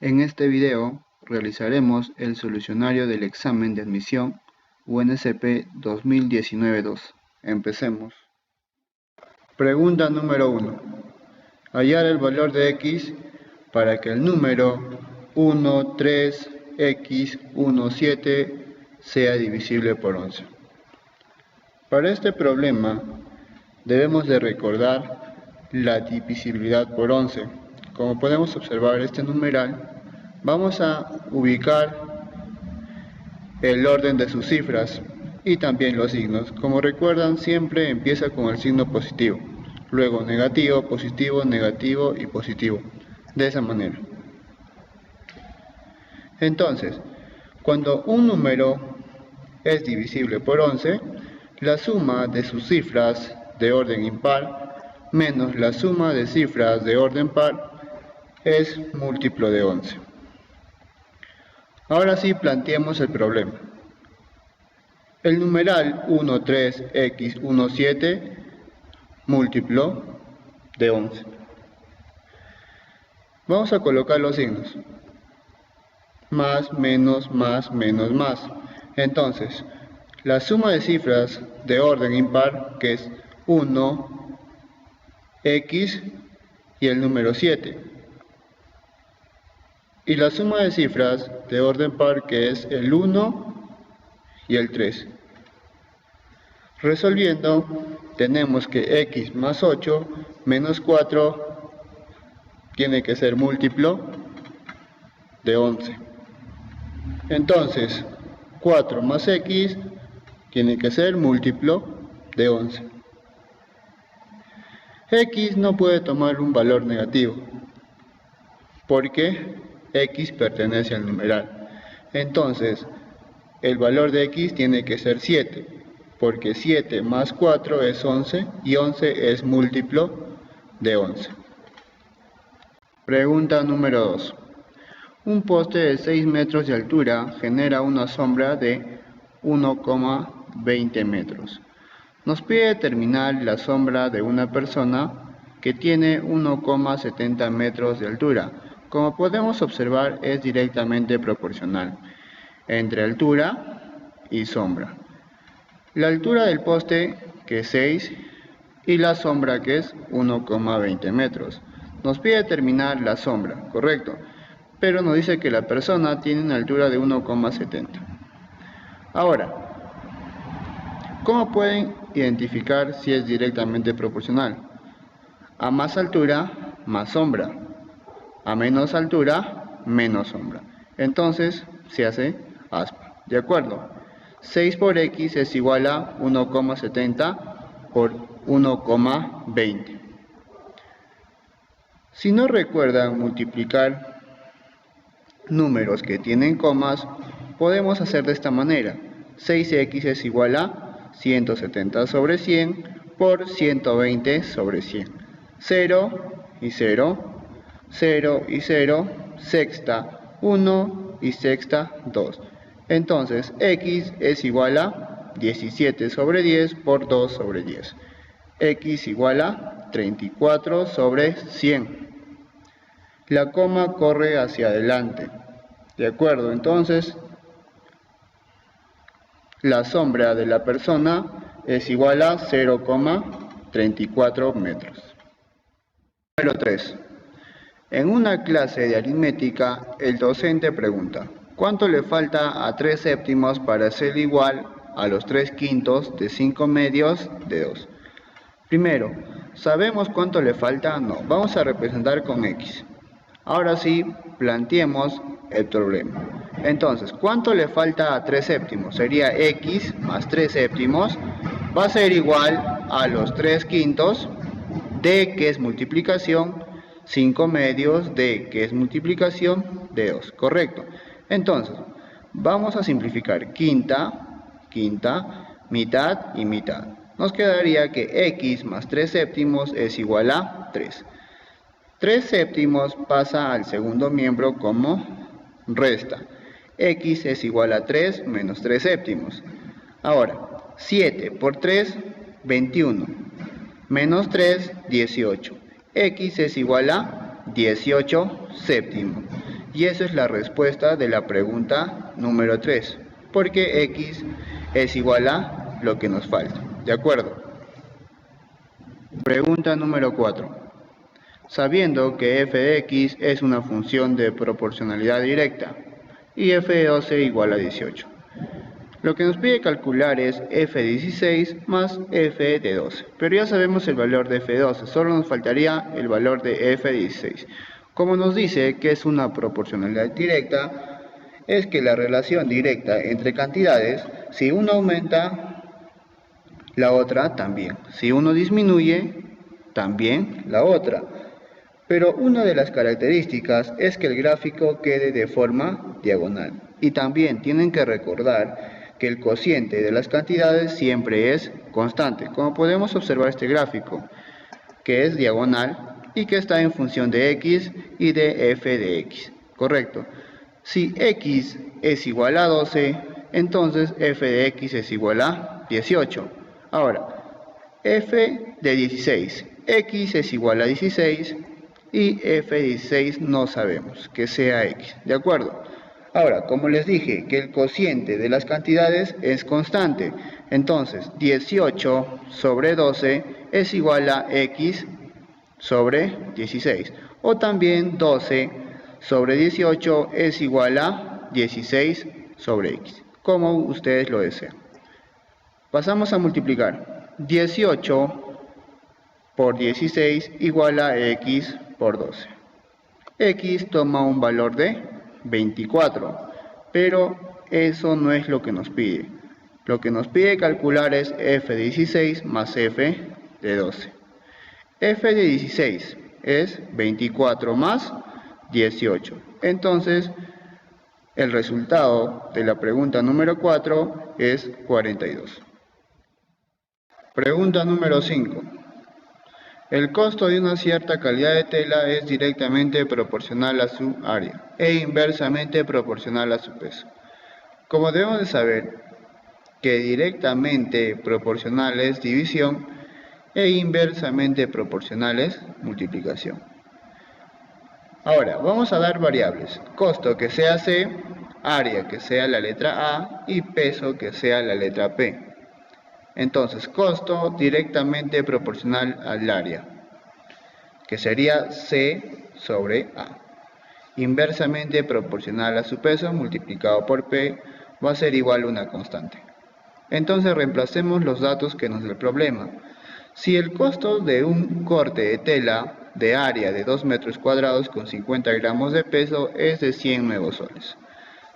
En este video realizaremos el solucionario del examen de admisión UNSP 2019-2. Empecemos. Pregunta número 1. Hallar el valor de x para que el número 1, 3, x, 1, 7 sea divisible por 11. Para este problema debemos de recordar la divisibilidad por 11. Como podemos observar este numeral, vamos a ubicar el orden de sus cifras y también los signos. Como recuerdan, siempre empieza con el signo positivo, luego negativo, negativo y positivo, de esa manera. Entonces, cuando un número es divisible por 11, la suma de sus cifras de orden impar menos la suma de cifras de orden par es múltiplo de 11. Ahora sí planteemos el problema. El numeral 1, 3, x, 1, 7, múltiplo de 11. Vamos a colocar los signos. Más, menos, más, menos, más. Entonces, la suma de cifras de orden impar, que es 1, x y el número 7. Y la suma de cifras de orden par, que es el 1 y el 3. Resolviendo, tenemos que x más 8 menos 4 tiene que ser múltiplo de 11. Entonces, 4 más x tiene que ser múltiplo de 11. X no puede tomar un valor negativo, porque x pertenece al numeral. Entonces, el valor de x tiene que ser 7, porque 7 más 4 es 11 y 11 es múltiplo de 11. Pregunta número 2. Un poste de 6 metros de altura genera una sombra de 1,20 metros. Nos pide determinar la sombra de una persona que tiene 1,70 metros de altura. Como podemos observar, es directamente proporcional entre altura y sombra. La altura del poste, que es 6, y la sombra, que es 1,20 metros. Nos pide determinar la sombra, correcto, pero nos dice que la persona tiene una altura de 1,70. Ahora, ¿cómo pueden identificar si es directamente proporcional? A más altura, más sombra. A menos altura, menos sombra. Entonces, se hace aspa. ¿De acuerdo? 6 por x es igual a 1,70 por 1,20. Si no recuerdan multiplicar números que tienen comas, podemos hacer de esta manera. 6x es igual a 170 sobre 100 por 120 sobre 100. 0 y 0. 0 y 0, sexta 1 y sexta 2. Entonces, x es igual a 17 sobre 10 por 2 sobre 10. X igual a 34 sobre 100. La coma corre hacia adelante. ¿De acuerdo? Entonces, la sombra de la persona es igual a 0,34 metros. Número 3. En una clase de aritmética, el docente pregunta: ¿cuánto le falta a 3 séptimos para ser igual a los 3 quintos de 5 medios de 2? Primero, ¿sabemos cuánto le falta? No, vamos a representar con x. Ahora sí, planteemos el problema. Entonces, ¿cuánto le falta a 3 séptimos? Sería x más 3 séptimos, va a ser igual a los 3 quintos de, que es multiplicación, 5 medios de, que es multiplicación, de 2, correcto. Entonces, vamos a simplificar quinta, mitad y mitad. Nos quedaría que x más 3 séptimos es igual a 3. 3 séptimos pasa al segundo miembro como resta. X es igual a 3 menos 3 séptimos. Ahora, 7 por 3, 21. Menos 3, 18. X es igual a 18 séptimos. Y eso es la respuesta de la pregunta número 3, porque x es igual a lo que nos falta. ¿De acuerdo? Pregunta número 4. Sabiendo que f de x es una función de proporcionalidad directa y f de 12 igual a 18. Lo que nos pide calcular es f de 16 más f de 12. Pero ya sabemos el valor de f de 12, solo nos faltaría el valor de f de 16. Como nos dice que es una proporcionalidad directa, es que la relación directa entre cantidades, si uno aumenta, la otra también. Si uno disminuye, también la otra. Pero una de las características es que el gráfico quede de forma diagonal. Y también tienen que recordar que el cociente de las cantidades siempre es constante. Como podemos observar este gráfico, que es diagonal y que está en función de x y de f de x. Correcto. Si x es igual a 12, entonces f de x es igual a 18. Ahora, f de 16, x es igual a 16 y f de 16 no sabemos que sea x, ¿de acuerdo? Ahora, como les dije que el cociente de las cantidades es constante, entonces 18 sobre 12 es igual a x sobre 16. O también 12 sobre 18 es igual a 16 sobre x, como ustedes lo desean. Pasamos a multiplicar. 18 por 16 igual a x por 12. X toma un valor de 24, pero eso no es lo que nos pide. Lo que nos pide calcular es f de 16 más f de 12. F de 16 es 24 más 18. Entonces, el resultado de la pregunta número 4 es 42. Pregunta número 5. El costo de una cierta calidad de tela es directamente proporcional a su área e inversamente proporcional a su peso. Como debemos de saber que directamente proporcional es división e inversamente proporcional es multiplicación. Ahora, vamos a dar variables. Costo que sea C, área que sea la letra A y peso que sea la letra P. Entonces, costo directamente proporcional al área, que sería C sobre A. Inversamente proporcional a su peso multiplicado por P va a ser igual a una constante. Entonces reemplacemos los datos que nos da el problema. Si el costo de un corte de tela de área de 2 metros cuadrados con 50 gramos de peso es de 100 nuevos soles.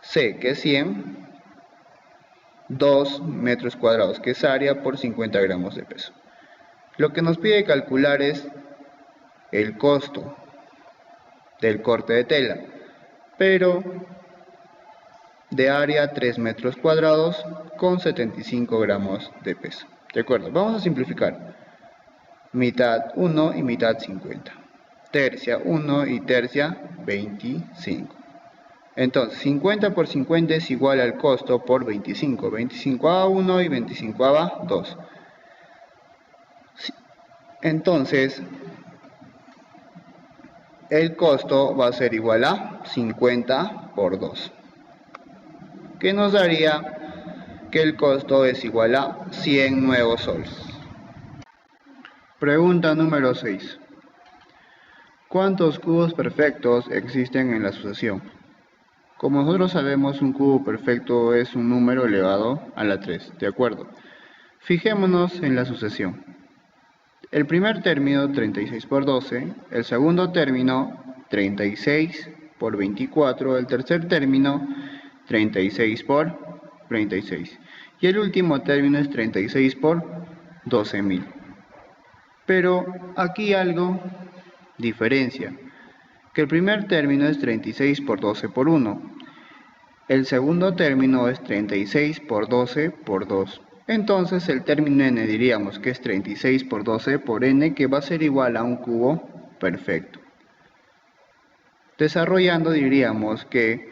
C que es 100, 2 metros cuadrados que es área por 50 gramos de peso. Lo que nos pide calcular es el costo del corte de tela, pero de área 3 metros cuadrados con 75 gramos de peso. ¿De acuerdo? Vamos a simplificar. Mitad 1 y mitad 50. Tercia 1 y tercia 25. Entonces, 50 por 50 es igual al costo por 25. 25 a 1 y 25 a 2. Entonces, el costo va a ser igual a 50 por 2. Que nos daría que el costo es igual a 100 nuevos soles. Pregunta número 6. ¿Cuántos cubos perfectos existen en la sucesión? Como nosotros sabemos, un cubo perfecto es un número elevado a la 3, ¿de acuerdo? Fijémonos en la sucesión. El primer término, 36 por 12, el segundo término, 36 por 24, el tercer término, 36 por 36, y el último término es 36 por 12.000. Pero aquí algo diferencia, que el primer término es 36 por 12 por 1, el segundo término es 36 por 12 por 2. Entonces el término n diríamos que es 36 por 12 por n, que va a ser igual a un cubo perfecto. Desarrollando diríamos que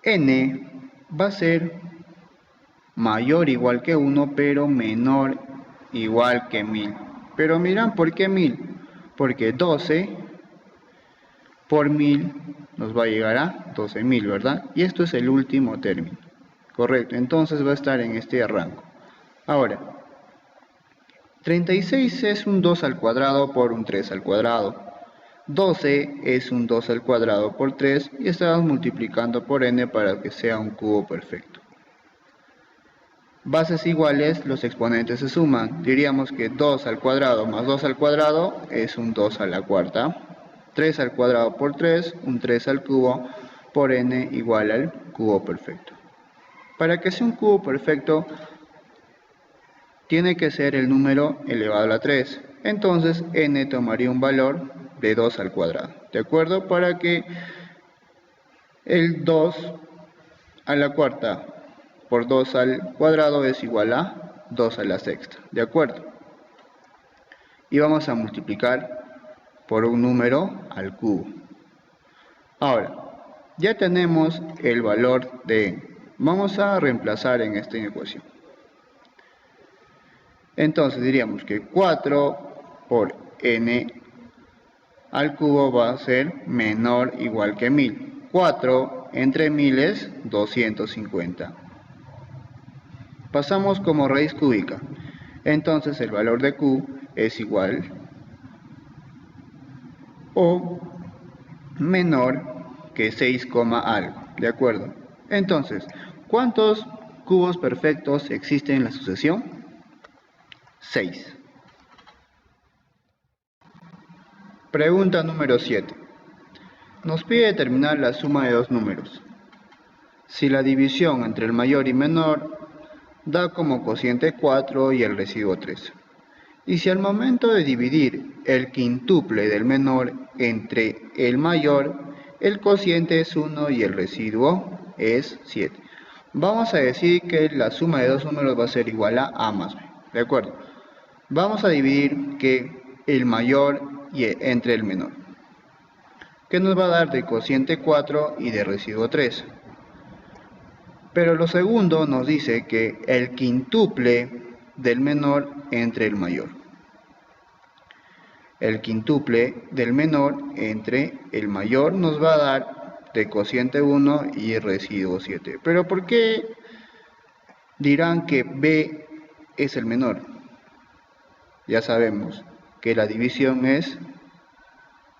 n va a ser mayor o igual que 1, pero menor o igual que 1000. Pero miran, ¿por qué 1000? Porque 12 por 1000 nos va a llegar a 12.000, ¿verdad? Y esto es el último término. Correcto, entonces va a estar en este rango. Ahora, 36 es un 2 al cuadrado por un 3 al cuadrado. 12 es un 2 al cuadrado por 3 y estamos multiplicando por n para que sea un cubo perfecto. Bases iguales, los exponentes se suman. Diríamos que 2 al cuadrado más 2 al cuadrado es un 2 a la cuarta. 3 al cuadrado por 3, un 3 al cubo por n igual al cubo perfecto. Para que sea un cubo perfecto, tiene que ser el número elevado a la 3. Entonces n tomaría un valor de 2 al cuadrado. ¿De acuerdo? Para que el 2 a la cuarta por 2 al cuadrado es igual a 2 a la sexta. ¿De acuerdo? Y vamos a multiplicar por un número al cubo. Ahora, ya tenemos el valor de n. Vamos a reemplazar en esta ecuación. Entonces diríamos que 4 por n al cubo va a ser menor o igual que 1000. 4 entre 1000 es 250. Pasamos como raíz cúbica. Entonces el valor de q es igual o menor que 6, algo. ¿De acuerdo? Entonces, ¿cuántos cubos perfectos existen en la sucesión? 6. Pregunta número 7. Nos pide determinar la suma de dos números. Si la división entre el mayor y menor da como cociente 4 y el residuo 3. Y si al momento de dividir el quintuple del menor entre el mayor, el cociente es 1 y el residuo es 7. Vamos a decir que la suma de dos números va a ser igual a más b. ¿De acuerdo? Vamos a dividir que el mayor entre el menor, que nos va a dar de cociente 4 y de residuo 3. Pero lo segundo nos dice que el quintuple del menor entre el mayor. El quintuple del menor entre el mayor nos va a dar de cociente 1 y residuo 7. Pero ¿por qué dirán que b es el menor? Ya sabemos que la división es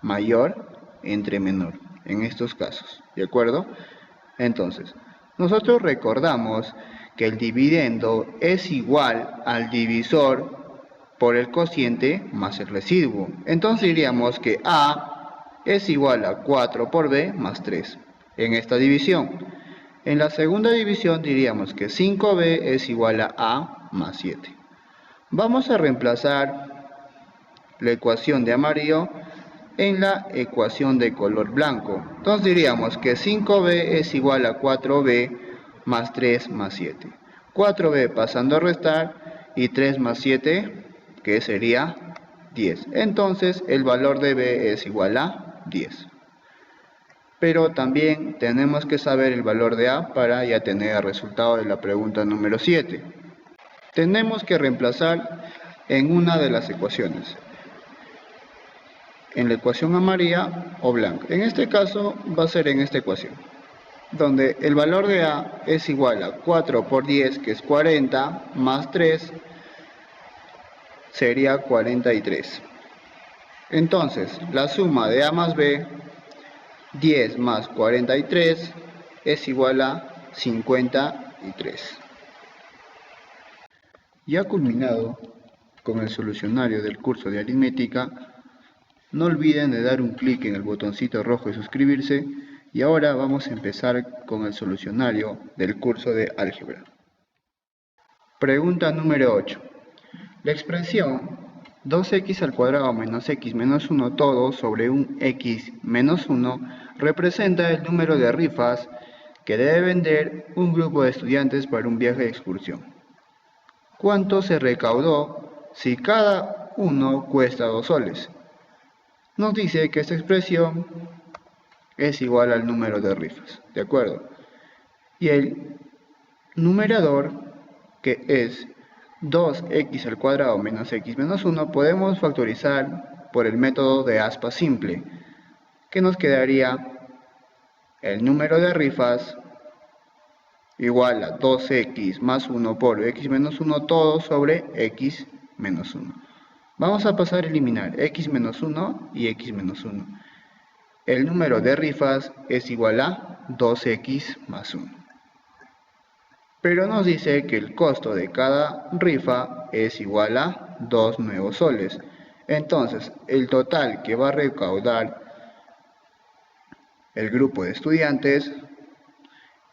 mayor entre menor en estos casos, ¿de acuerdo? Entonces, nosotros recordamos que el dividendo es igual al divisor por el cociente más el residuo. Entonces diríamos que a es igual a 4 por b más 3 en esta división. En la segunda división diríamos que 5b es igual a más 7. Vamos a reemplazar la ecuación de amarillo en la ecuación de color blanco. Entonces diríamos que 5b es igual a 4b más 3 más 7. 4b pasando a restar y 3 más 7, que sería 10. Entonces el valor de b es igual a 10. Pero también tenemos que saber el valor de a para ya tener el resultado de la pregunta número 7. Tenemos que reemplazar en una de las ecuaciones, en la ecuación amarilla o blanca. En este caso va a ser en esta ecuación, donde el valor de a es igual a 4 por 10, que es 40, más 3, sería 43. Entonces, la suma de a más b, 10 más 43, es igual a 53. Ya culminado con el solucionario del curso de aritmética, no olviden de dar un clic en el botoncito rojo de suscribirse y ahora vamos a empezar con el solucionario del curso de álgebra. Pregunta número 8. La expresión 2x al cuadrado menos x menos 1 todo sobre un x menos 1 representa el número de rifas que debe vender un grupo de estudiantes para un viaje de excursión. ¿Cuánto se recaudó si cada uno cuesta 2 soles? Nos dice que esta expresión es igual al número de rifas, ¿de acuerdo? Y el numerador, que es 2x al cuadrado menos x menos 1, podemos factorizar por el método de aspa simple. que nos quedaría el número de rifas igual a 2x más 1 por x menos 1 todo sobre x menos 1. Vamos a pasar a eliminar x menos 1 y x menos 1. El número de rifas es igual a 2x más 1. Pero nos dice que el costo de cada rifa es igual a 2 nuevos soles. Entonces, el total que va a recaudar el grupo de estudiantes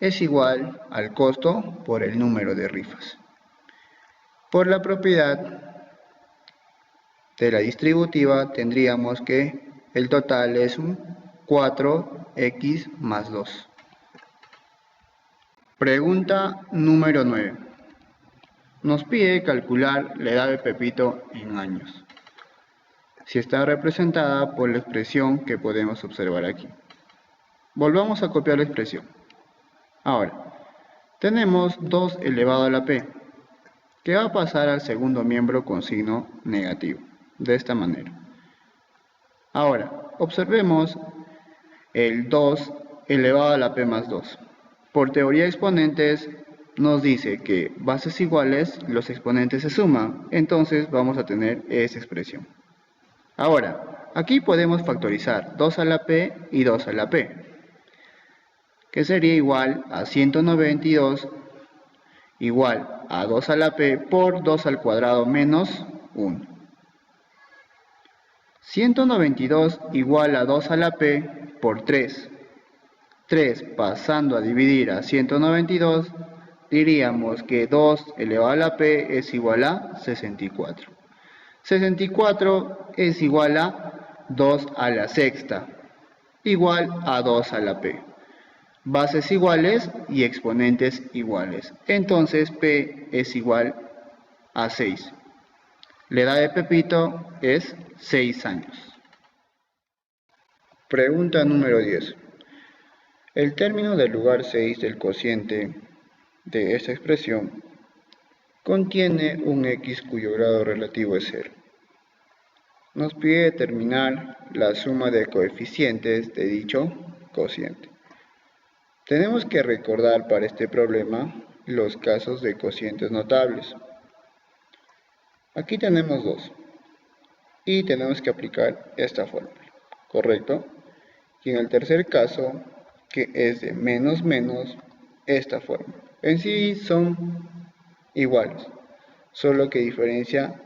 es igual al costo por el número de rifas. Por la propiedad de la distributiva tendríamos que el total es un 4x más 2. Pregunta número 9. Nos pide calcular la edad de Pepito en años, si está representada por la expresión que podemos observar aquí. Volvamos a copiar la expresión. Ahora, tenemos 2 elevado a la p, que va a pasar al segundo miembro con signo negativo, de esta manera. Ahora, observemos el 2 elevado a la p más 2. Por teoría de exponentes nos dice que bases iguales, los exponentes se suman, entonces vamos a tener esa expresión. Ahora, aquí podemos factorizar 2 a la p y 2 a la p, que sería igual a 192 igual a 2 a la p por 2 al cuadrado menos 1. 192 igual a 2 a la p por 3. 3 pasando a dividir a 192, diríamos que 2 elevado a la p es igual a 64. 64 es igual a 2 a la sexta, igual a 2 a la p. Bases iguales y exponentes iguales. Entonces p es igual a 6. La edad de Pepito es 6 años. Pregunta número 10. El término del lugar 6 del cociente de esta expresión contiene un x cuyo grado relativo es 0. Nos pide determinar la suma de coeficientes de dicho cociente. Tenemos que recordar para este problema los casos de cocientes notables. Aquí tenemos 2 y tenemos que aplicar esta fórmula, ¿correcto? Y en el tercer caso, que es de menos menos, esta fórmula. En sí son iguales, solo que diferencia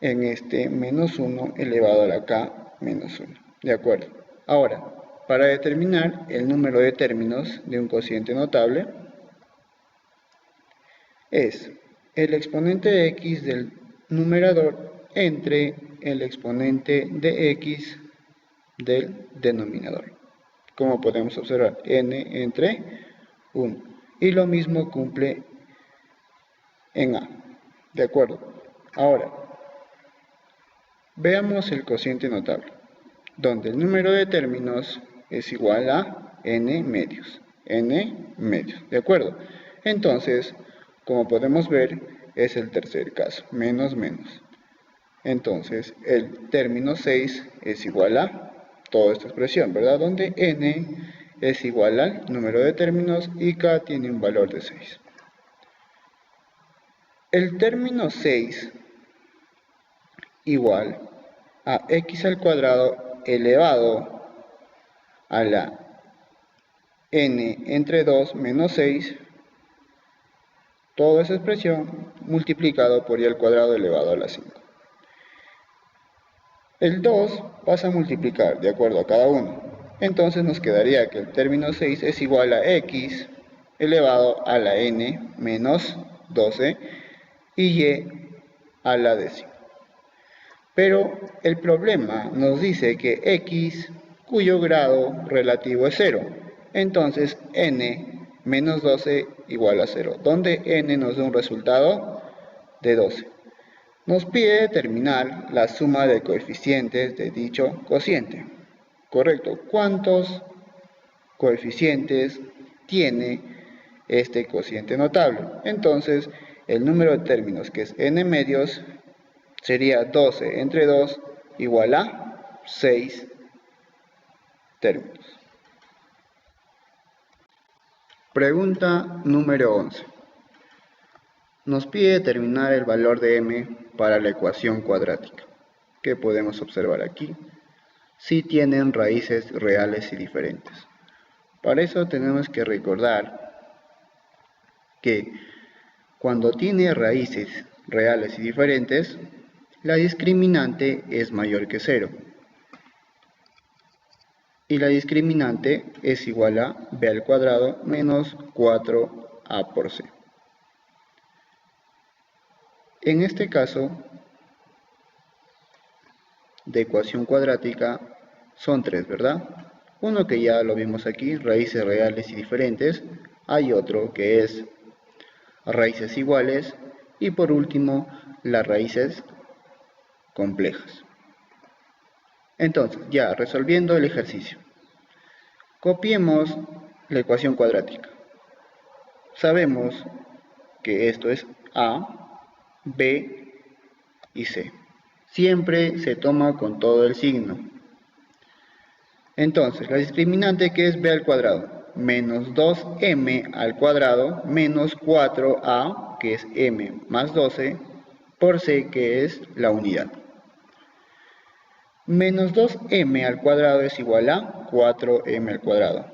en este menos 1 elevado a la k menos 1. ¿De acuerdo? Ahora, para determinar el número de términos de un cociente notable, es el exponente de x del numerador entre el exponente de x del denominador. Como podemos observar, n entre 1. Y lo mismo cumple en a. ¿De acuerdo? Ahora, veamos el cociente notable, donde el número de términos es igual a n medios. N medios. ¿De acuerdo? Entonces, como podemos ver, es el tercer caso, menos menos. Entonces, el término 6 es igual a toda esta expresión, ¿verdad? Donde n es igual al número de términos y k tiene un valor de 6. El término 6 igual a x al cuadrado elevado a la n entre 2 menos 6, toda esa expresión multiplicado por y al cuadrado elevado a la 5. El 2 pasa a multiplicar de acuerdo a cada uno. Entonces nos quedaría que el término 6 es igual a x elevado a la n menos 12 y y a la décima. Pero el problema nos dice que x cuyo grado relativo es 0. Entonces n menos 12 igual a 0, donde n nos da un resultado de 12. Nos pide determinar la suma de coeficientes de dicho cociente. Correcto. ¿Cuántos coeficientes tiene este cociente notable? Entonces, el número de términos, que es n medios, sería 12 entre 2 igual a 6 términos. Pregunta número 11. Nos pide determinar el valor de m para la ecuación cuadrática, que podemos observar aquí, si tienen raíces reales y diferentes. Para eso tenemos que recordar que cuando tiene raíces reales y diferentes, la discriminante es mayor que 0. Y la discriminante es igual a b al cuadrado menos 4a por c. En este caso de ecuación cuadrática son 3, ¿verdad? Uno que ya lo vimos aquí, raíces reales y diferentes. Hay otro que es raíces iguales. Y por último, las raíces complejas. Entonces, ya resolviendo el ejercicio. Copiemos la ecuación cuadrática. Sabemos que esto es a, b y c. Siempre se toma con todo el signo. Entonces, la discriminante que es b al cuadrado, menos 2m al cuadrado, menos 4a, que es m más 12, por c, que es la unidad. Menos 2m al cuadrado es igual a 4m al cuadrado.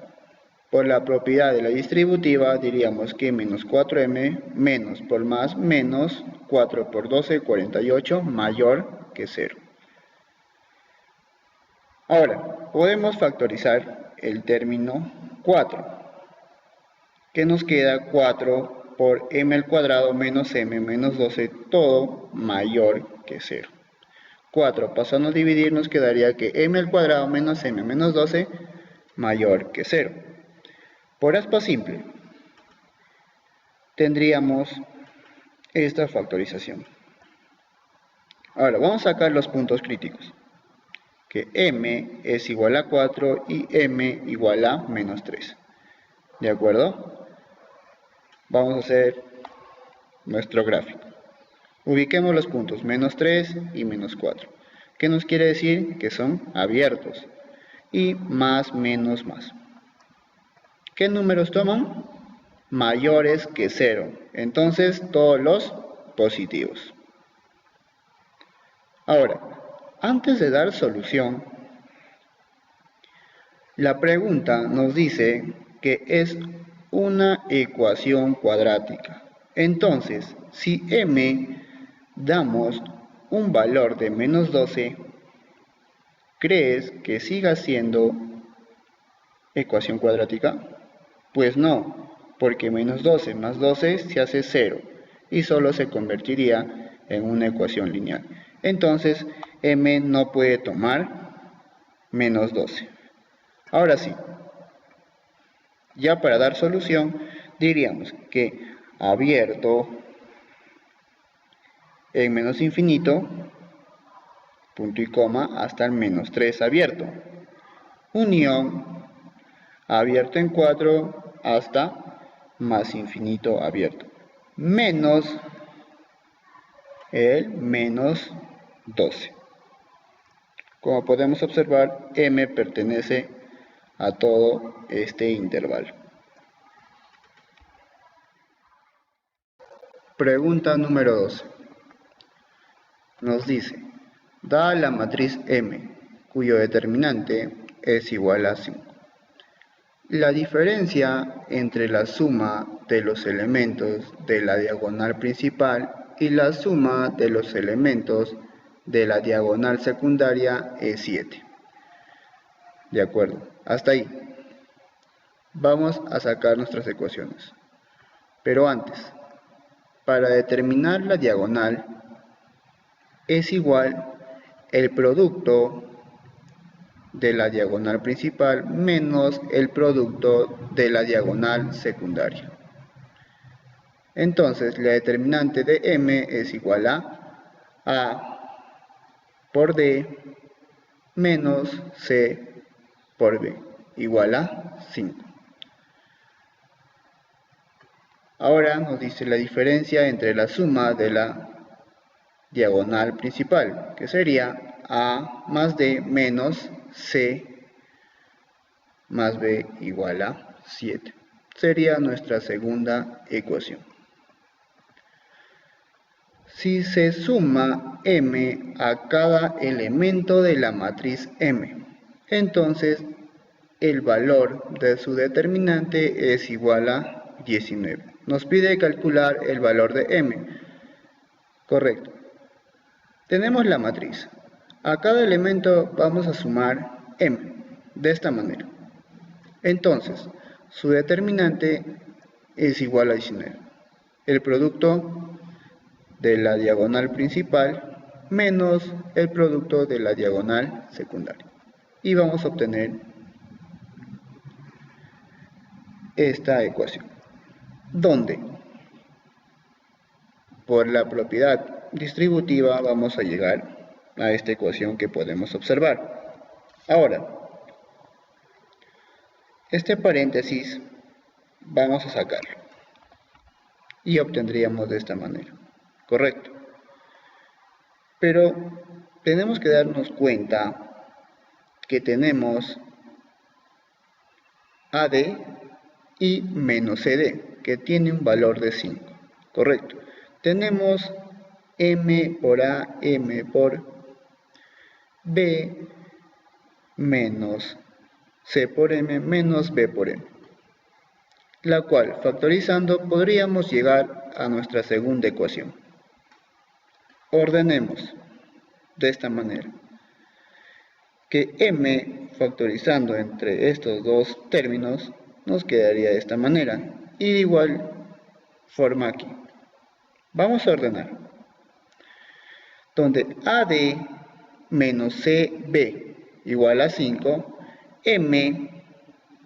Por la propiedad de la distributiva diríamos que menos 4m menos por más menos 4 por 12, 48, mayor que 0. Ahora, podemos factorizar el término 4, que nos queda 4 por m al cuadrado menos m menos 12, todo mayor que 0. 4 pasando a dividir nos quedaría que m al cuadrado menos m menos 12 mayor que 0. Por aspa simple, tendríamos esta factorización. Ahora, vamos a sacar los puntos críticos, que m es igual a 4 y m igual a menos 3. ¿De acuerdo? Vamos a hacer nuestro gráfico. Ubiquemos los puntos menos 3 y menos 4. ¿Qué nos quiere decir? Que son abiertos. Y más, menos, más. ¿Qué números toman? Mayores que 0. Entonces, todos los positivos. Ahora, antes de dar solución, la pregunta nos dice que es una ecuación cuadrática. Entonces, si m damos un valor de menos 12, ¿crees que siga siendo ecuación cuadrática? Pues no, porque menos 12 más 12 se hace 0 y solo se convertiría en una ecuación lineal. Entonces, m no puede tomar menos 12. Ahora sí, ya para dar solución, diríamos que abierto en menos infinito, punto y coma, hasta el menos 3 abierto. Unión, abierto en 4 hasta más infinito abierto. Menos el menos 12. Como podemos observar, m pertenece a todo este intervalo. Pregunta número 12. Nos dice, dada la matriz M, cuyo determinante es igual a 5. La diferencia entre la suma de los elementos de la diagonal principal y la suma de los elementos de la diagonal secundaria es 7. De acuerdo, hasta ahí. Vamos a sacar nuestras ecuaciones. Pero antes, para determinar la diagonal, es igual el producto de la diagonal principal menos el producto de la diagonal secundaria. Entonces, la determinante de m es igual a por d menos c por b, igual a 5. Ahora nos dice la diferencia entre la suma de la diagonal principal, que sería a más d menos c más b igual a 7. Sería nuestra segunda ecuación. Si se suma m a cada elemento de la matriz M, entonces el valor de su determinante es igual a 19. Nos pide calcular el valor de m. Correcto. Tenemos la matriz. A cada elemento vamos a sumar m, de esta manera. Entonces, su determinante es igual a 19. El producto de la diagonal principal menos el producto de la diagonal secundaria. Y vamos a obtener esta ecuación, donde por la propiedad distributiva vamos a llegar a esta ecuación que podemos observar. Ahora, este paréntesis vamos a sacarlo y obtendríamos de esta manera. Correcto. Pero tenemos que darnos cuenta que tenemos AD y menos CD, que tiene un valor de 5. Correcto. Tenemos M por A, M por B, menos C por M, menos B por M. La cual, factorizando, podríamos llegar a nuestra segunda ecuación. Ordenemos de esta manera. Que M, factorizando entre estos dos términos, nos quedaría de esta manera. Y de igual forma aquí. Vamos a ordenar. Donde AD menos CB igual a 5, M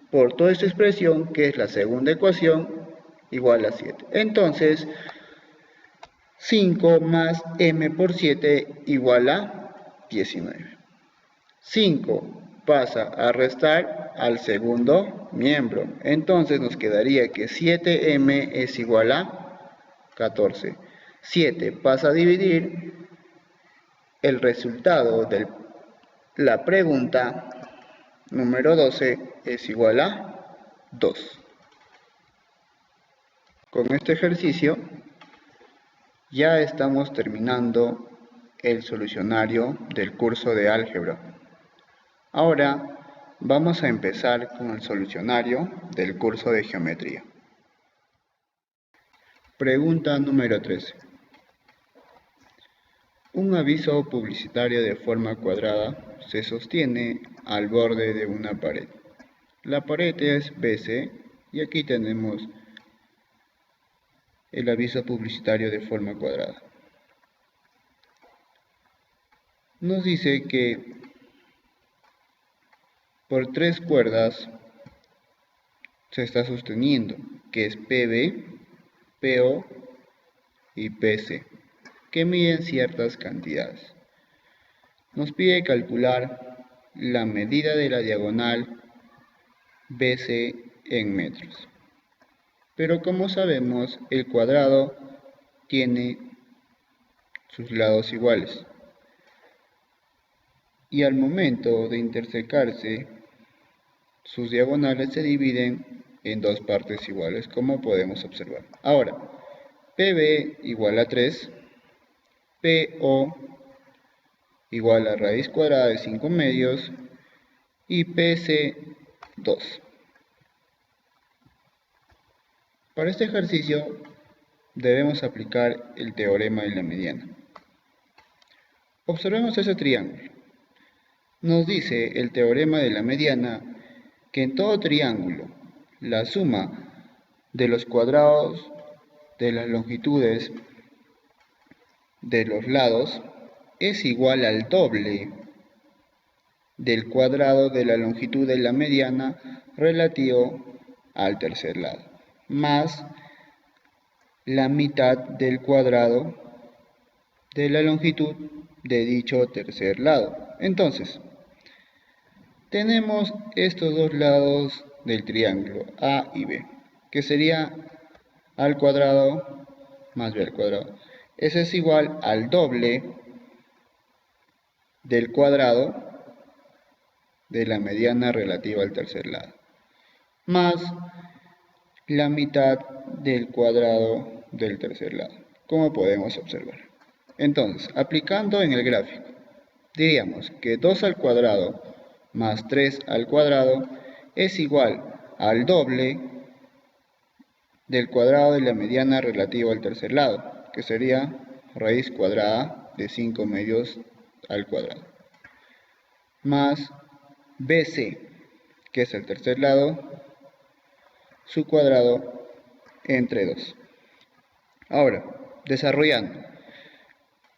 por toda esta expresión, que es la segunda ecuación, igual a 7. Entonces, 5 más M por 7 igual a 19. 5 pasa a restar al segundo miembro. Entonces nos quedaría que 7M es igual a 14. 7 pasa a dividir. El resultado de la pregunta número 12 es igual a 2. Con este ejercicio ya estamos terminando el solucionario del curso de álgebra. Ahora vamos a empezar con el solucionario del curso de geometría. Pregunta número 13. Un aviso publicitario de forma cuadrada se sostiene al borde de una pared. La pared es BC y aquí tenemos el aviso publicitario de forma cuadrada. Nos dice que por 3 cuerdas se está sosteniendo, que es PB, PO y PC, que miden ciertas cantidades. Nos pide calcular la medida de la diagonal BC en metros. Pero como sabemos, el cuadrado tiene sus lados iguales. Y al momento de intersecarse, sus diagonales se dividen en dos partes iguales, como podemos observar. Ahora, PB igual a 3, PO igual a raíz cuadrada de 5 medios y PC 2. Para este ejercicio debemos aplicar el teorema de la mediana. Observemos ese triángulo. Nos dice el teorema de la mediana que en todo triángulo la suma de los cuadrados de las longitudes de los lados es igual al doble del cuadrado de la longitud de la mediana relativo al tercer lado, más la mitad del cuadrado de la longitud de dicho tercer lado. Entonces, tenemos estos dos lados del triángulo A y B, que sería A al cuadrado más B al cuadrado. Eso es igual al doble del cuadrado de la mediana relativa al tercer lado, más la mitad del cuadrado del tercer lado, como podemos observar. Entonces, aplicando en el gráfico, diríamos que 2 al cuadrado más 3 al cuadrado es igual al doble del cuadrado de la mediana relativa al tercer lado, que sería raíz cuadrada de 5 medios al cuadrado, más BC, que es el tercer lado, su cuadrado entre 2. Ahora, desarrollando,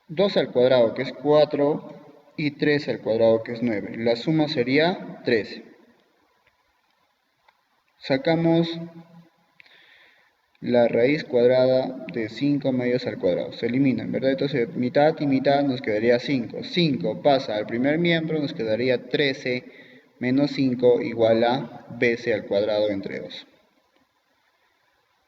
2 al cuadrado que es 4 y 3 al cuadrado que es 9. La suma sería 13. Sacamos la raíz cuadrada de 5 medios al cuadrado. Se eliminan, ¿verdad? Entonces, mitad y mitad nos quedaría 5. 5 pasa al primer miembro, nos quedaría 13 menos 5 igual a BC al cuadrado entre 2.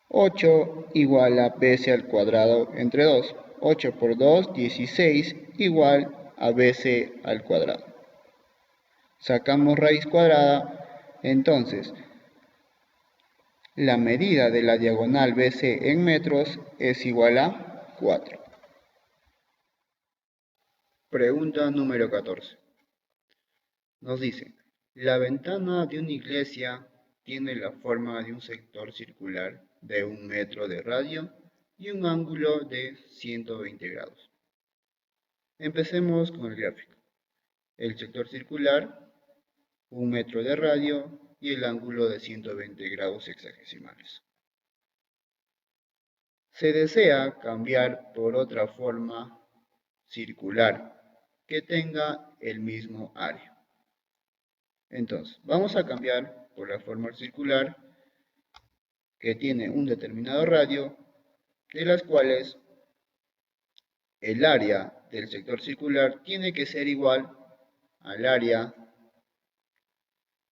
8 igual a BC al cuadrado entre 2. 8 por 2, 16 igual a BC al cuadrado. Sacamos raíz cuadrada, entonces la medida de la diagonal BC en metros es igual a 4. Pregunta número 14. Nos dice, la ventana de una iglesia tiene la forma de un sector circular de 1 metro de radio y un ángulo de 120 grados. Empecemos con el gráfico. El sector circular, 1 metro de radio y el ángulo de 120 grados hexagesimales. Se desea cambiar por otra forma circular que tenga el mismo área. Entonces, vamos a cambiar por la forma circular que tiene un determinado radio, de las cuales el área del sector circular tiene que ser igual al área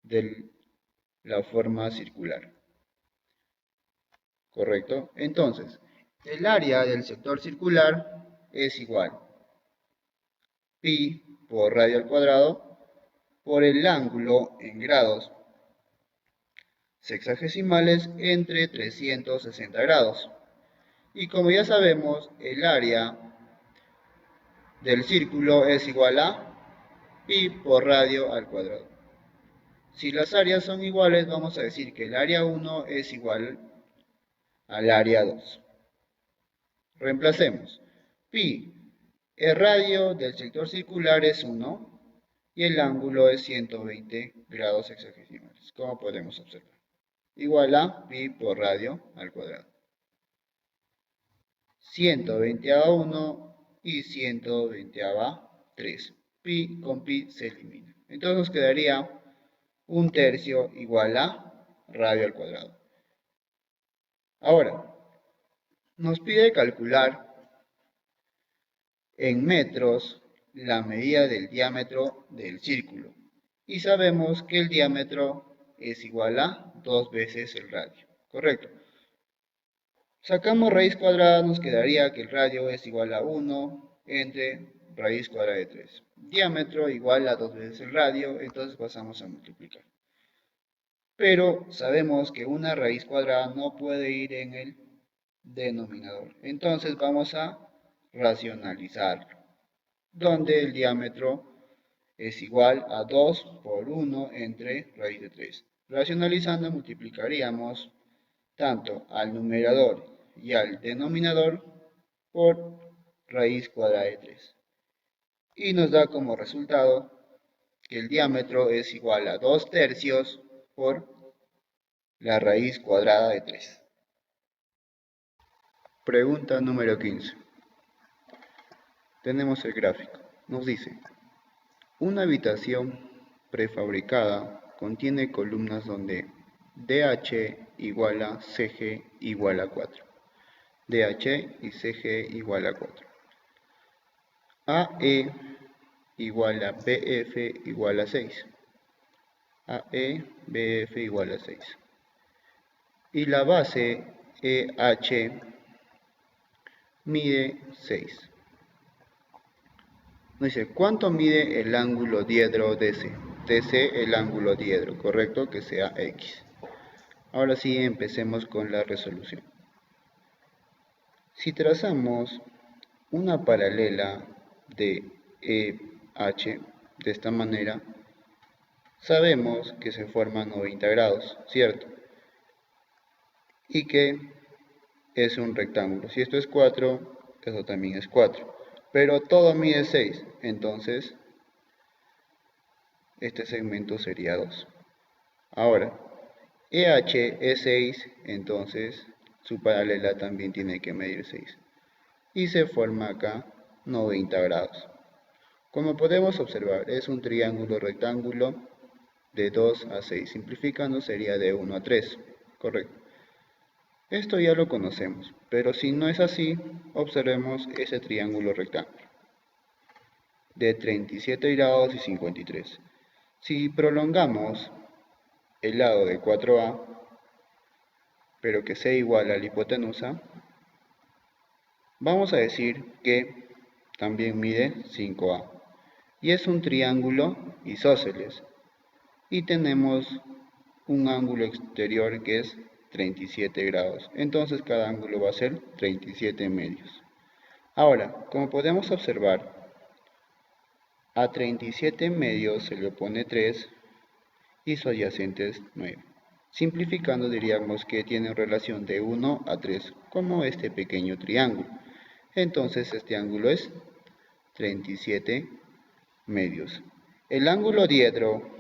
de la forma circular. ¿Correcto? Entonces, el área del sector circular es igual pi por radio al cuadrado por el ángulo en grados sexagesimales entre 360 grados. Y como ya sabemos, el área del círculo es igual a pi por radio al cuadrado. Si las áreas son iguales, vamos a decir que el área 1 es igual al área 2. Reemplacemos. Pi, el radio del sector circular es 1 y el ángulo es 120 grados hexagesimales, como podemos observar. Igual a pi por radio al cuadrado. 120 a 1 y 120 a 3. Pi con pi se elimina. Entonces nos quedaría 1/3 igual a radio al cuadrado. Ahora, nos pide calcular en metros la medida del diámetro del círculo. Y sabemos que el diámetro es igual a 2 veces el radio. ¿Correcto? Sacamos raíz cuadrada, nos quedaría que el radio es igual a 1 entre raíz cuadrada de 3. Diámetro igual a 2 veces el radio, entonces pasamos a multiplicar. Pero sabemos que una raíz cuadrada no puede ir en el denominador. Entonces vamos a racionalizarlo, donde el diámetro es igual a 2 por 1 entre raíz de 3. Racionalizando multiplicaríamos tanto al numerador y al denominador por raíz cuadrada de 3. Y nos da como resultado que el diámetro es igual a 2/3 por la raíz cuadrada de 3. Pregunta número 15. Tenemos el gráfico. Nos dice, una habitación prefabricada contiene columnas donde DH igual a CG igual a 4. DH y CG igual a 4. AE igual a BF igual a 6. AE, BF igual a 6. Y la base EH mide 6. Nos dice, ¿cuánto mide el ángulo diedro DC? DC el ángulo diedro, correcto, que sea X. Ahora sí, empecemos con la resolución. Si trazamos una paralela de EH de esta manera, sabemos que se forman 90 grados, ¿cierto? Y que es un rectángulo. Si esto es 4, eso también es 4. Pero todo mide 6, entonces este segmento sería 2. Ahora, EH es 6, entonces su paralela también tiene que medir 6. Y se forma acá 90 grados. Como podemos observar, es un triángulo rectángulo de 2 a 6. Simplificando sería de 1 a 3. Correcto. Esto ya lo conocemos, pero si no es así, observemos ese triángulo rectángulo de 37 grados y 53. Si prolongamos el lado de 4A, pero que sea igual a la hipotenusa, vamos a decir que también mide 5A. Y es un triángulo isósceles. Y tenemos un ángulo exterior que es 37 grados. Entonces cada ángulo va a ser 37 medios. Ahora, como podemos observar, a 37 medios se le opone 3 y su adyacente es 9. Simplificando diríamos que tiene relación de 1 a 3, como este pequeño triángulo. Entonces este ángulo es 37 medios. El ángulo diedro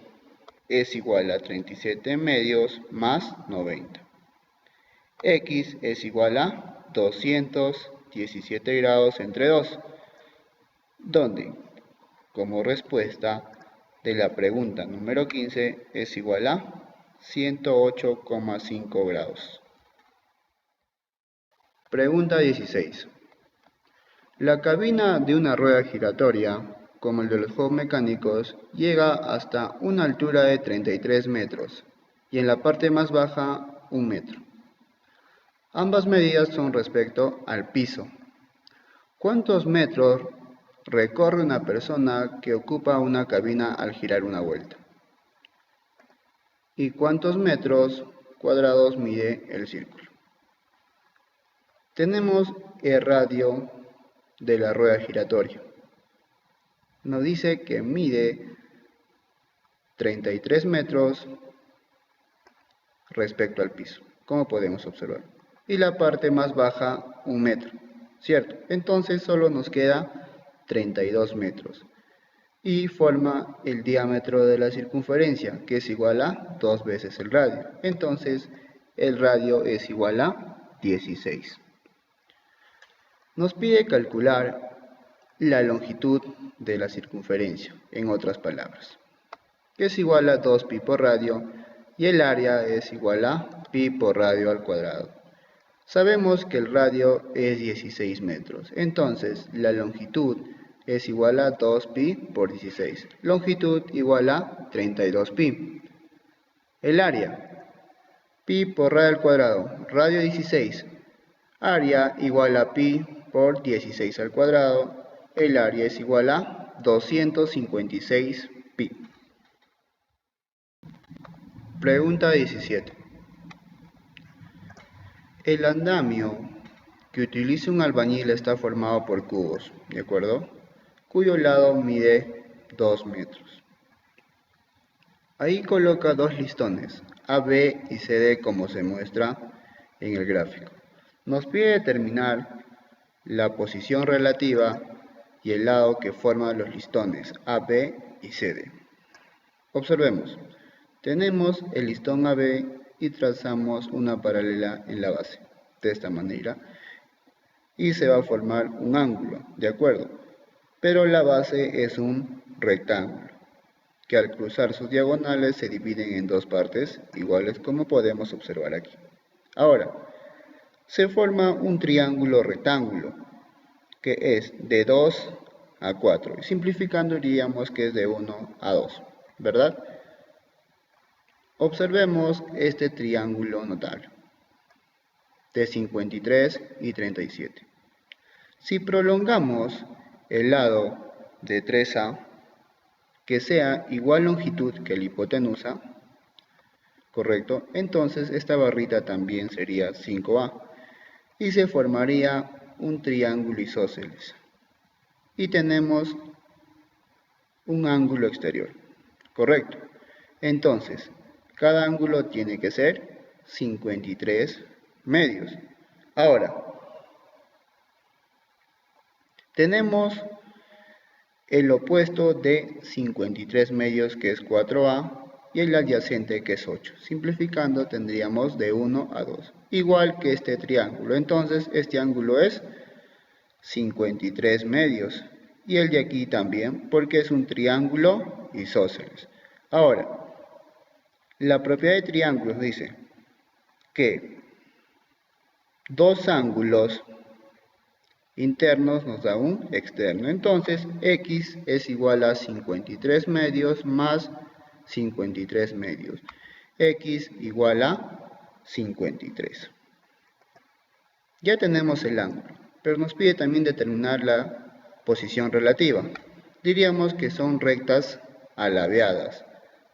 es igual a 37 medios más 90. X es igual a 217 grados entre 2, donde como respuesta de la pregunta número 15 es igual a 108,5 grados. Pregunta 16. La cabina de una rueda giratoria, como el de los juegos mecánicos, llega hasta una altura de 33 metros y en la parte más baja 1 metro. Ambas medidas son respecto al piso. ¿Cuántos metros recorre una persona que ocupa una cabina al girar una vuelta? ¿Y cuántos metros cuadrados mide el círculo? Tenemos el radio de la rueda giratoria. Nos dice que mide 33 metros respecto al piso, como podemos observar. Y la parte más baja, 1 metro, ¿cierto? Entonces solo nos queda 32 metros. Y forma el diámetro de la circunferencia, que es igual a 2 veces el radio. Entonces el radio es igual a 16. Nos pide calcular la longitud de la circunferencia, en otras palabras, que es igual a 2pi por radio, y el área es igual a pi por radio al cuadrado. Sabemos que el radio es 16 metros, entonces la longitud es igual a 2pi por 16, longitud igual a 32pi. El área, pi por radio al cuadrado, radio 16, área igual a pi por 16 al cuadrado, el área es igual a 256 pi. Pregunta 17. El andamio que utiliza un albañil está formado por cubos, ¿de acuerdo? Cuyo lado mide 2 metros. Ahí coloca dos listones, AB y CD, como se muestra en el gráfico. Nos pide determinar la posición relativa y el lado que forman los listones AB y CD. Observemos, tenemos el listón AB y trazamos una paralela en la base, de esta manera, y se va a formar un ángulo, ¿de acuerdo? Pero la base es un rectángulo, que al cruzar sus diagonales se dividen en dos partes iguales, como podemos observar aquí. Ahora, se forma un triángulo rectángulo, que es de 2 a 4, y simplificando diríamos que es de 1 a 2, ¿verdad? Observemos este triángulo notable de 53 y 37. Si prolongamos el lado de 3A, que sea igual longitud que la hipotenusa, ¿correcto? Entonces esta barrita también sería 5A y se formaría un triángulo isósceles. Y tenemos un ángulo exterior, ¿correcto? Entonces, cada ángulo tiene que ser 53 medios. Ahora, tenemos el opuesto de 53 medios, que es 4A, y el adyacente, que es 8. Simplificando, tendríamos de 1 a 2, igual que este triángulo. Entonces, este ángulo es 53 medios, y el de aquí también, porque es un triángulo isósceles. Ahora, la propiedad de triángulos dice que dos ángulos internos nos da un externo. Entonces, x es igual a 53 medios más 53 medios. X igual a 53. Ya tenemos el ángulo, pero nos pide también determinar la posición relativa. Diríamos que son rectas alabeadas,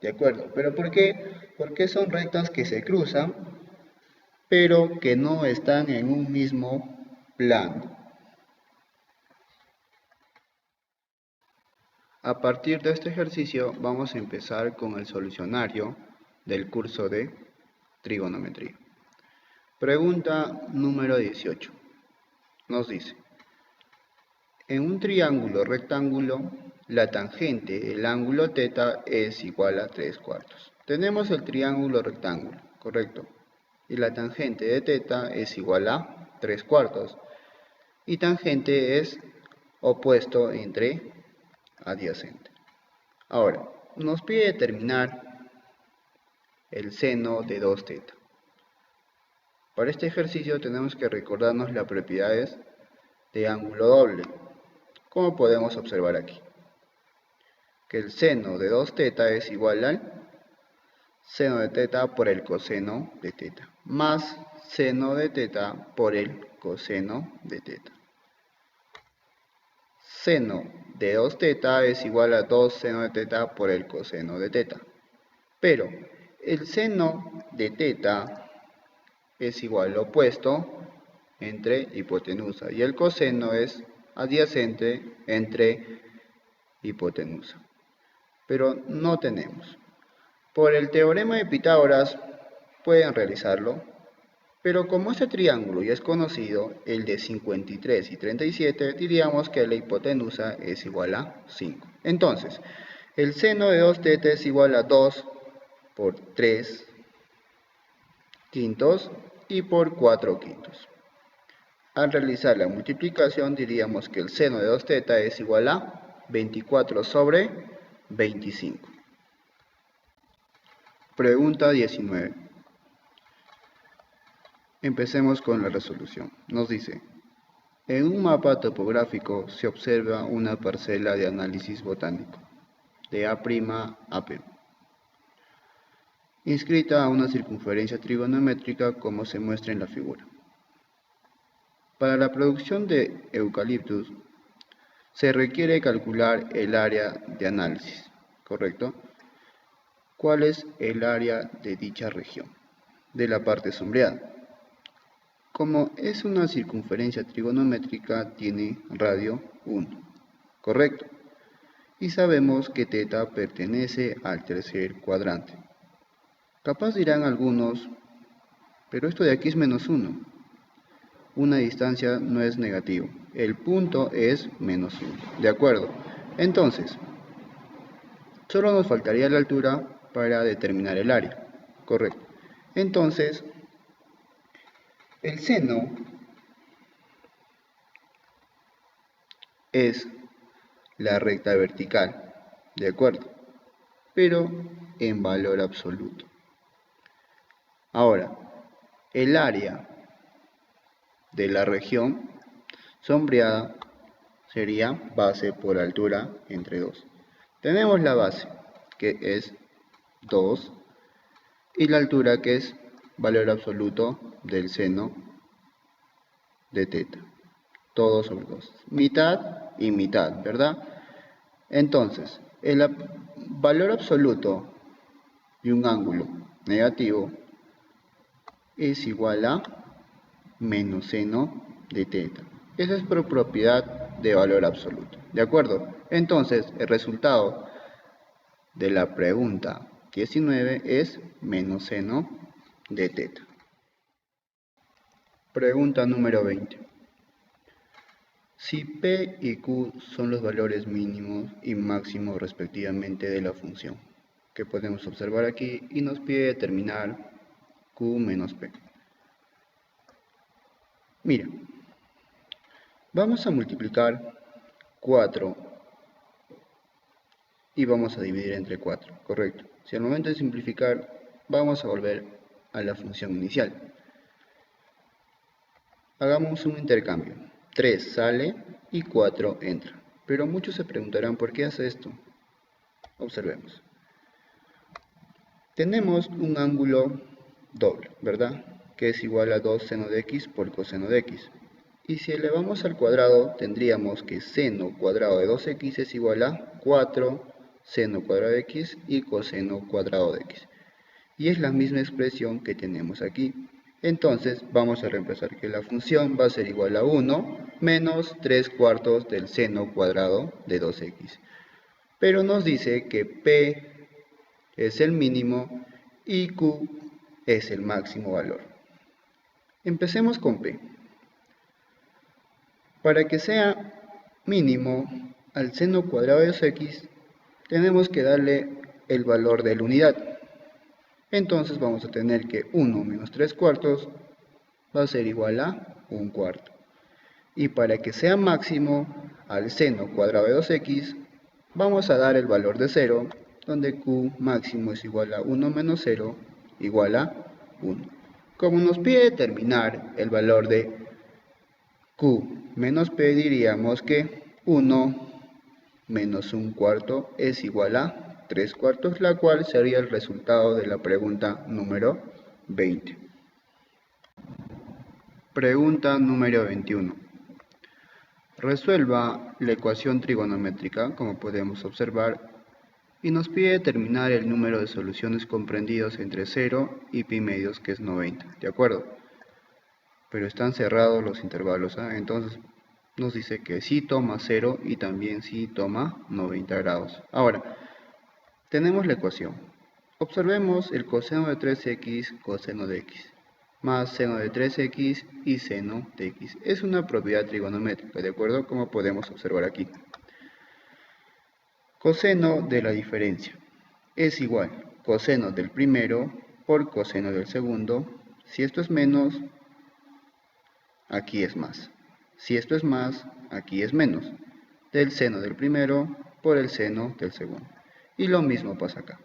¿de acuerdo? ¿Pero por qué? Porque son rectas que se cruzan, pero que no están en un mismo plano. A partir de este ejercicio vamos a empezar con el solucionario del curso de trigonometría. Pregunta número 18. Nos dice, en un triángulo rectángulo, la tangente del ángulo θ es igual a 3/4. Tenemos el triángulo rectángulo, ¿correcto? Y la tangente de θ es igual a 3/4. Y tangente es opuesto entre adyacente. Ahora, nos pide determinar el seno de 2θ. Para este ejercicio tenemos que recordarnos las propiedades de ángulo doble, como podemos observar aquí. Que el seno de 2θ es igual al seno de θ por el coseno de θ, más seno de θ por el coseno de θ. Seno de 2θ es igual a 2 seno de θ por el coseno de θ. Pero el seno de θ es igual al opuesto entre hipotenusa y el coseno es adyacente entre hipotenusa. Pero no tenemos. Por el teorema de Pitágoras pueden realizarlo, pero como este triángulo ya es conocido, el de 53 y 37, diríamos que la hipotenusa es igual a 5. Entonces, el seno de 2θ es igual a 2 por 3 quintos y por 4 quintos. Al realizar la multiplicación diríamos que el seno de 2θ es igual a 24 sobre 25. Pregunta 19. Empecemos con la resolución. Nos dice, en un mapa topográfico se observa una parcela de análisis botánico, de A' a P, inscrita a una circunferencia trigonométrica como se muestra en la figura. Para la producción de eucaliptus se requiere calcular el área de análisis, ¿correcto? ¿Cuál es el área de dicha región? De la parte sombreada. Como es una circunferencia trigonométrica, tiene radio 1, ¿correcto? Y sabemos que θ pertenece al tercer cuadrante. Capaz dirán algunos, pero esto de aquí es menos 1. Una distancia no es negativo, el punto es menos 1, ¿de acuerdo? Entonces, solo nos faltaría la altura para determinar el área, ¿correcto? Entonces, el seno es la recta vertical, ¿de acuerdo? Pero en valor absoluto. Ahora, el área de la región sombreada sería base por altura entre 2. Tenemos la base, que es 2, y la altura, que es valor absoluto del seno de θ. Todo sobre 2. Mitad y mitad, ¿verdad? Entonces, El valor absoluto de un ángulo negativo es igual a menos seno de teta. Esa es por propiedad de valor absoluto. ¿De acuerdo? Entonces, el resultado de la pregunta 19 es menos seno de teta. Pregunta número 20. Si P y Q son los valores mínimos y máximos respectivamente de la función, que podemos observar aquí, y nos pide determinar Q menos P. Mira, vamos a multiplicar 4 y vamos a dividir entre 4, correcto. Si al momento de simplificar, vamos a volver a la función inicial. Hagamos un intercambio. 3 sale y 4 entra. Pero muchos se preguntarán por qué hace esto. Observemos. Tenemos un ángulo doble, ¿verdad? Que es igual a 2 seno de x por coseno de x. Y si elevamos al cuadrado, tendríamos que seno cuadrado de 2x es igual a 4 seno cuadrado de x y coseno cuadrado de x. Y es la misma expresión que tenemos aquí. Entonces vamos a reemplazar que la función va a ser igual a 1 menos 3 cuartos del seno cuadrado de 2x. Pero nos dice que P es el mínimo y Q es el máximo valor. Empecemos con P. Para que sea mínimo al seno cuadrado de 2x, tenemos que darle el valor de la unidad. Entonces vamos a tener que 1 menos 3 cuartos va a ser igual a 1 cuarto. Y para que sea máximo al seno cuadrado de 2x, vamos a dar el valor de 0, donde Q máximo es igual a 1 menos 0 igual a 1. Como nos pide determinar el valor de Q menos P, diríamos que 1 menos 1 cuarto es igual a 3 cuartos, la cual sería el resultado de la pregunta número 20. Pregunta número 21. Resuelva la ecuación trigonométrica, como podemos observar, y nos pide determinar el número de soluciones comprendidos entre 0 y pi medios, que es 90, ¿de acuerdo? Pero están cerrados los intervalos, entonces nos dice que sí toma 0 y también sí toma 90 grados. Ahora, tenemos la ecuación. Observemos el coseno de 3x coseno de x, más seno de 3x y seno de x. Es una propiedad trigonométrica, ¿de acuerdo? Como podemos observar aquí. Coseno de la diferencia es igual coseno del primero por coseno del segundo. Si esto es menos, aquí es más. Si esto es más, aquí es menos. Del seno del primero por el seno del segundo. Y lo mismo pasa acá.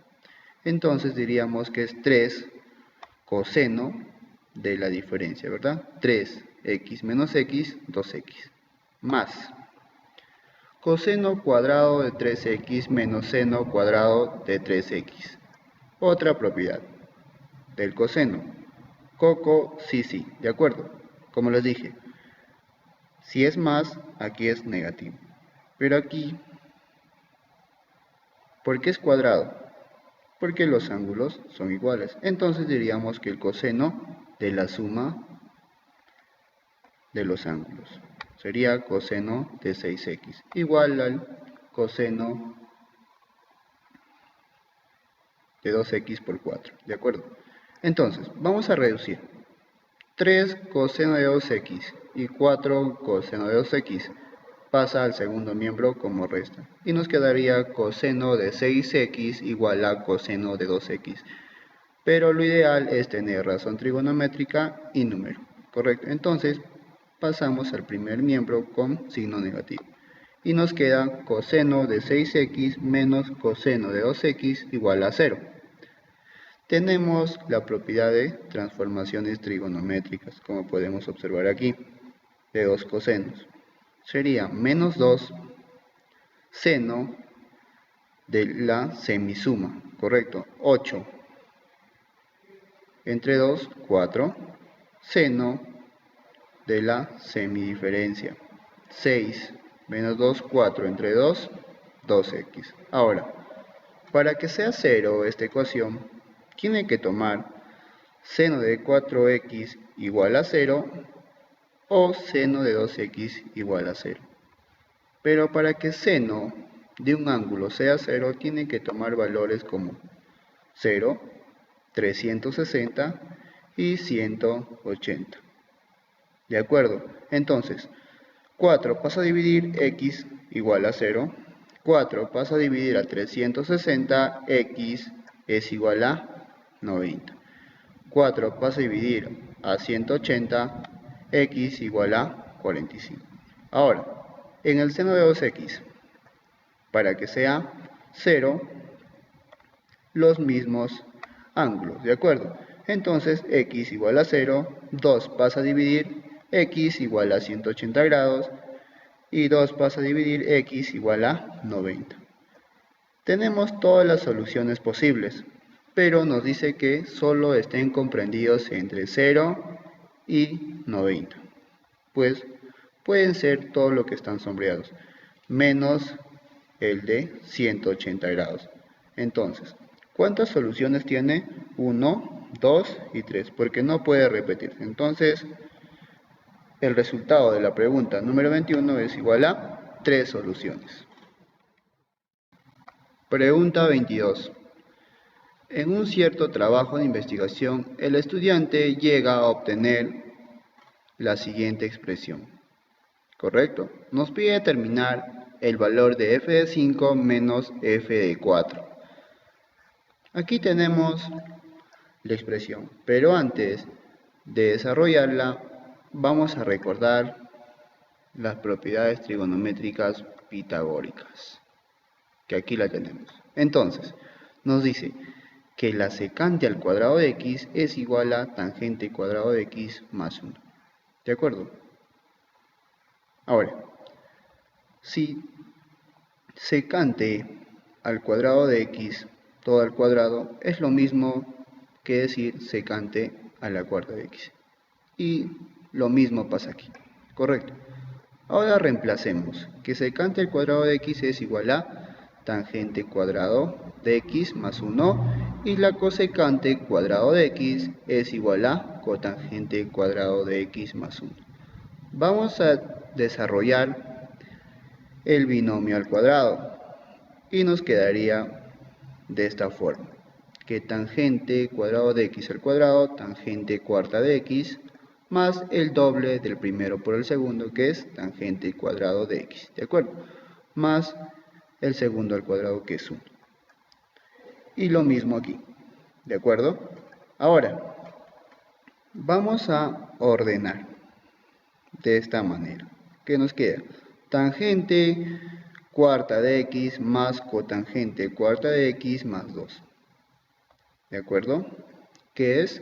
Entonces diríamos que es 3 coseno de la diferencia, ¿verdad? 3x menos x, 2x, más coseno cuadrado de 3x menos seno cuadrado de 3x. Otra propiedad del coseno. Coco, sí, ¿de acuerdo? Como les dije, si es más, aquí es negativo. Pero aquí, ¿por qué es cuadrado? Porque los ángulos son iguales. Entonces diríamos que el coseno de la suma de los ángulos sería coseno de 6x igual al coseno de 2x por 4, ¿de acuerdo? Entonces, vamos a reducir 3 coseno de 2x y 4 coseno de 2x pasa al segundo miembro como resta y nos quedaría coseno de 6x igual a coseno de 2x. Pero lo ideal es tener razón trigonométrica y número, ¿correcto? Entonces pasamos al primer miembro con signo negativo y nos queda coseno de 6x menos coseno de 2x igual a 0. Tenemos la propiedad de transformaciones trigonométricas, como podemos observar aquí, de dos cosenos. Sería menos 2 seno de la semisuma, ¿correcto? 8 entre 2, 4, seno de la semidiferencia. 6 menos 2, 4 entre 2, 2x. Ahora, para que sea 0 esta ecuación, tiene que tomar seno de 4x igual a 0 o seno de 2x igual a 0. Pero para que seno de un ángulo sea 0, tiene que tomar valores como 0, 360 y 180. ¿De acuerdo? Entonces, 4 pasa a dividir x igual a 0. 4 pasa a dividir a 360, x es igual a 90. 4 pasa a dividir a 180, x igual a 45. Ahora, en el seno de 2x, para que sea 0, los mismos ángulos, ¿de acuerdo? Entonces, x igual a 0, 2 pasa a dividir, x igual a 180 grados, y 2 pasa a dividir, x igual a 90. Tenemos todas las soluciones posibles, pero nos dice que solo estén comprendidos entre 0 y 90. Pues pueden ser todo lo que están sombreados, menos el de 180 grados. Entonces, ¿cuántas soluciones tiene? 1, 2 y 3, porque no puede repetirse. Entonces, el resultado de la pregunta número 21 es igual a 3 soluciones. Pregunta 22. En un cierto trabajo de investigación, el estudiante llega a obtener la siguiente expresión. ¿Correcto? Nos pide determinar el valor de f de 5 menos f de 4. Aquí tenemos la expresión, pero antes de desarrollarla, vamos a recordar las propiedades trigonométricas pitagóricas, que aquí la tenemos. Entonces, nos dice que la secante al cuadrado de x es igual a tangente cuadrado de x más 1. ¿De acuerdo? Ahora, si secante al cuadrado de x todo al cuadrado es lo mismo que decir secante a la cuarta de x. Y lo mismo pasa aquí. ¿Correcto? Ahora reemplacemos que secante al cuadrado de x es igual a tangente cuadrado de x más 1 y la cosecante cuadrado de x es igual a cotangente cuadrado de x más 1. Vamos a desarrollar el binomio al cuadrado y nos quedaría de esta forma, que tangente cuadrado de x al cuadrado, tangente cuarta de x, más el doble del primero por el segundo, que es tangente cuadrado de x, ¿de acuerdo? Más el segundo al cuadrado, que es 1. Y lo mismo aquí, ¿de acuerdo? Ahora, vamos a ordenar de esta manera. ¿Qué nos queda? Tangente cuarta de x más cotangente cuarta de x más 2. ¿De acuerdo? Que es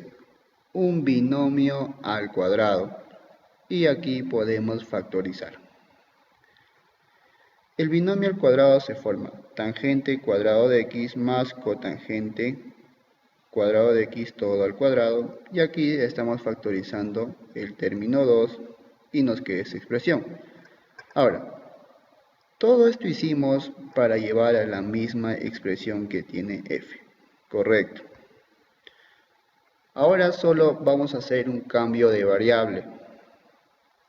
un binomio al cuadrado. Y aquí podemos factorizar. El binomio al cuadrado se forma tangente cuadrado de x más cotangente cuadrado de x todo al cuadrado. Y aquí estamos factorizando el término 2 y nos queda esa expresión. Ahora, todo esto hicimos para llevar a la misma expresión que tiene f. Correcto. Ahora solo vamos a hacer un cambio de variable,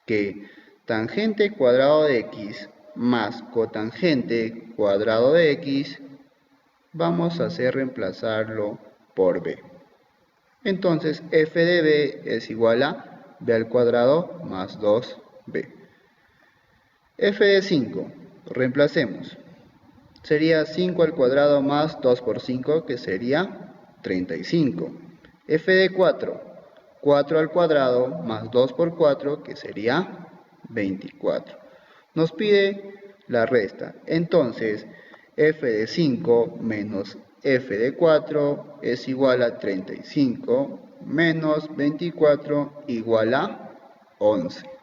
que tangente cuadrado de x más cotangente cuadrado de x, vamos a hacer reemplazarlo por b. Entonces f de b es igual a b al cuadrado más 2b. F de 5, reemplacemos. Sería 5 al cuadrado más 2 por 5, que sería 35. F de 4, 4 al cuadrado más 2 por 4, que sería 24. Nos pide la resta. Entonces, f de 5 menos f de 4 es igual a 35 menos 24 igual a 11.